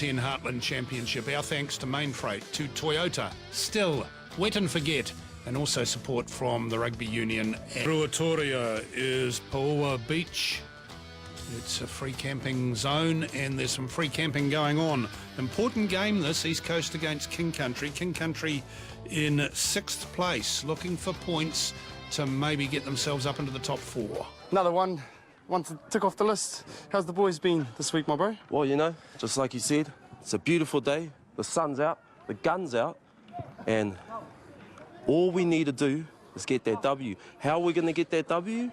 DALTON-10 Heartland Championship. Our thanks to Mainfreight, to Toyota, Still, Wet and Forget, and also support from the Rugby Union. Ruatoria is Paua Beach. It's a free camping zone and there's some free camping going on. Important game this, East Coast against King Country. King Country in 6th place, looking for points to maybe get themselves up into the top 4. Another one to tick off the list. How's the boys been this week, my bro? Well, you know, just like you said, it's a beautiful day. The sun's out, the gun's out, and all we need to do is get that W. How are we going to get that W?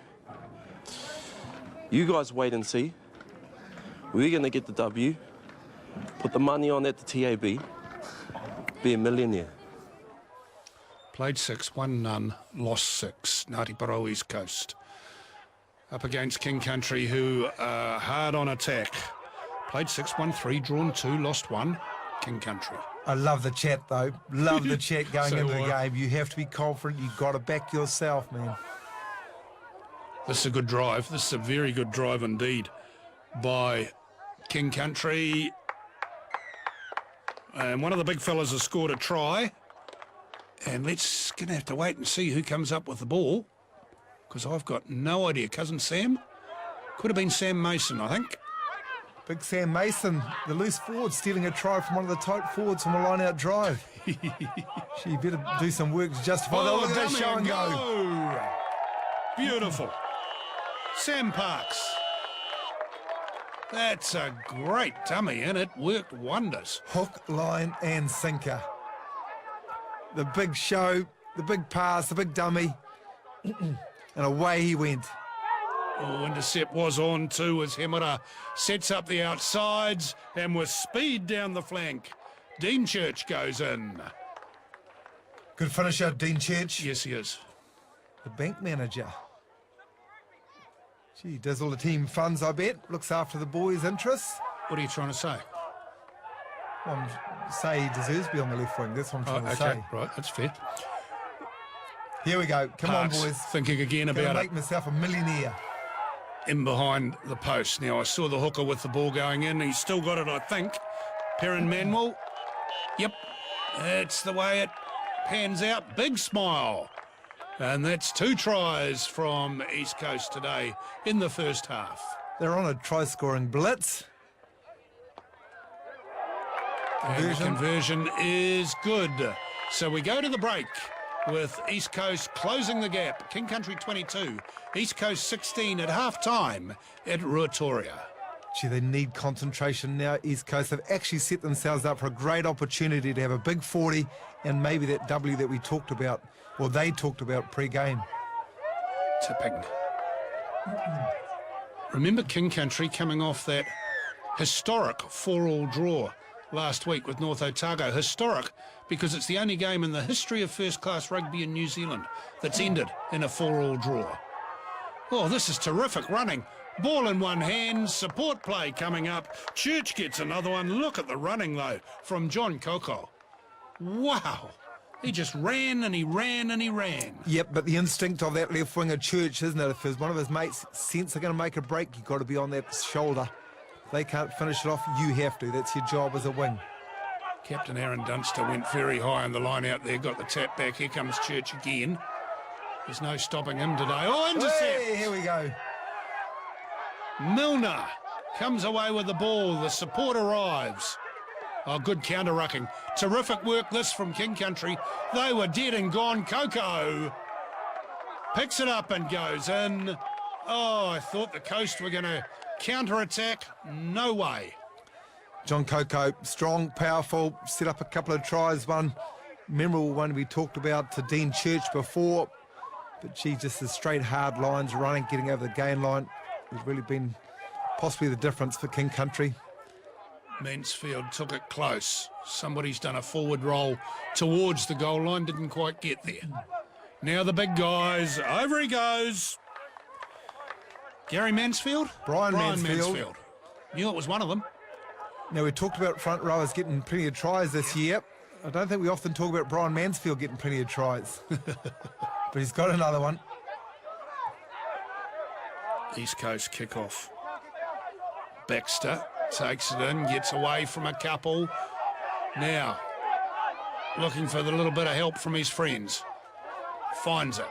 You guys wait and see. We're going to get the W, put the money on at the TAB, be a millionaire. Played 6, won none, lost 6. Ngāti Porou East Coast. Up against King Country, who are hard on attack. Played 6, won 3, drawn 2, lost 1. King Country. I love the chat, though. Love the chat going into the game. You have to be confident. You've got to back yourself, man. This is a good drive. This is a very good drive indeed by King Country. And one of the big fellas has scored a try. And let's gonna have to wait and see who comes up with the ball, because I've got no idea. Cousin Sam? Could have been Sam Mason, I think. Big Sam Mason, the loose forward, stealing a try from one of the tight forwards from a line-out drive. She better do some work to justify that. Look at that show and go. Beautiful. Sam Parks. That's a great dummy, and it worked wonders. Hook, line and sinker. The big show, the big pass, the big dummy, and away he went. Oh, intercept was on too as Hemera sets up the outsides and with speed down the flank. Dean Church goes in. Good finisher, Dean Church. Yes, he is. The bank manager. Gee, does all the team funds, I bet. Looks after the boys' interests. What are you trying to say? Well, say he deserves to be on the left wing. That's what I'm trying to say. Right, that's fair. Here we go. Come Parks on, boys. Thinking again Gonna about make myself a millionaire. in behind the post. Now, I saw the hooker with the ball going in. He's still got it, I think. PERRIN Manuel. Yep, that's the way it pans out. Big smile. And that's 2 tries from East Coast today in the first half. They're on a try-scoring blitz. And the conversion is good. So we go to the break with East Coast closing the gap. King Country 22, East Coast 16 at half-time at Ruatoria. Gee, they need concentration now, East Coast. They've actually set themselves up for a great opportunity to have a big 40 and maybe that W that we talked about, or they talked about pre-game. Tipping. Remember King Country coming off that historic 4-all draw last week with North Otago. Historic because it's the only game in the history of first-class rugby in New Zealand that's ended in a 4-all draw. Oh, this is terrific running. Ball in one hand, support play coming up. Church gets another one. Look at the running, though, from John Coco. Wow. He just ran and he ran and he ran. Yep, but the instinct of that left winger Church, isn't it? If there's one of his mates sense they're going to make a break, you've got to be on that shoulder. If they can't finish it off, you have to. That's your job as a wing. Captain Aaron Dunster went very high on the line out there, got the tap back. Here comes Church again. There's no stopping him today. Oh, intercept! Hey, here we go. Milner comes away with the ball. The support arrives. Oh, good counter-rucking. Terrific work this from King Country. They were dead and gone. Coco picks it up and goes in. Oh, I thought the Coast were going to counter-attack. No way. John Coco, strong, powerful, set up a couple of tries. One memorable one we talked about to Dean Church before. But gee, just the straight, hard lines, running, getting over the gain line has really been possibly the difference for King Country. Mansfield took it close. Somebody's done a forward roll towards the goal line, didn't quite get there. Now the big guys, over he goes. Gary Mansfield? Brian Mansfield. Knew it was one of them. Now, we talked about front rowers getting plenty of tries this year. I don't think we often talk about Brian Mansfield getting plenty of tries. But he's got another one. East Coast kickoff. Baxter Takes it in, gets away from a couple. Now, looking for the little bit of help from his friends. Finds it.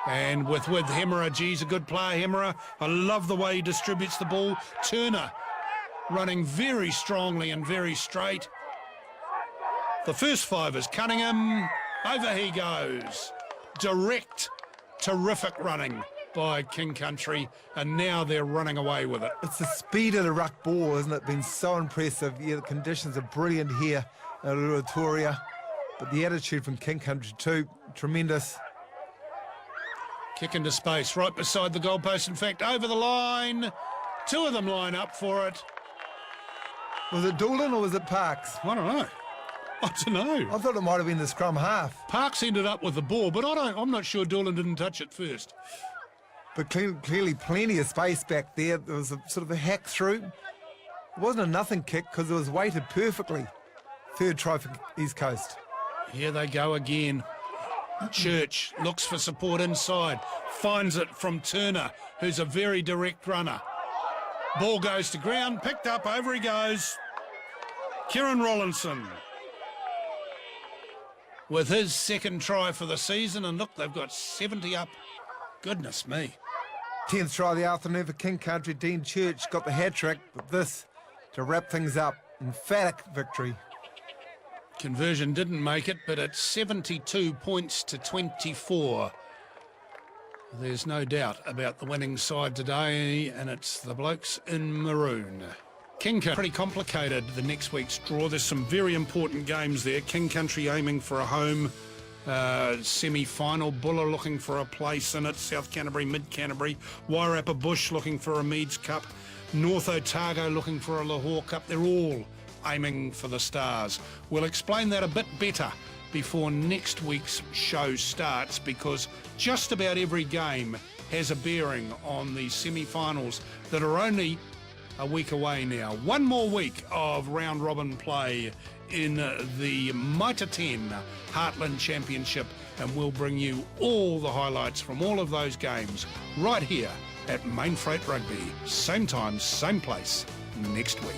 And with Hemera, geez, a good player, Hemera. I love the way he distributes the ball. Turner running very strongly and very straight. The first five is Cunningham. Over he goes. Direct, terrific running by King Country, and now they're running away with it. It's the speed of the ruck ball, isn't it? Been so impressive. Yeah, the conditions are brilliant here at Ruatoria, but the attitude from King Country too, tremendous. Kick into space, right beside the goalpost. In fact, over the line. Two of them line up for it. Was it Doolan or was it Parks? I don't know. I don't know. I thought it might have been the scrum half. Parks ended up with the ball, but I'm not sure Doolan didn't touch it first. But clearly plenty of space back there. There was a sort of a hack through. It wasn't a nothing kick because it was weighted perfectly. Third try for East Coast. Here they go again. Church looks for support inside. Finds it from Turner, who's a very direct runner. Ball goes to ground, picked up, over he goes. KIERON Rollinson with his second try for the season, and look, they've got 70 up. Goodness me. 10th try of the afternoon for King Country. Dean Church got the hat-trick, but this to wrap things up. Emphatic victory. Conversion didn't make it, but it's 72 points to 24. There's no doubt about the winning side today, and it's the blokes in maroon. King Country, pretty complicated the next week's draw. There's some very important games there. King Country aiming for a home semi-final. Buller looking for a place in it. South Canterbury, Mid Canterbury. Wairarapa Bush looking for a Meads Cup. North Otago looking for a Lahore Cup. They're all aiming for the stars. We'll explain that a bit better before next week's show starts, because just about every game has a bearing on the semi-finals that are only a week away now. One more week of round robin play in the Mitre10 Heartland Championship, and we'll bring you all the highlights from all of those games right here at Mainfreight Rugby. Same time, same place next week.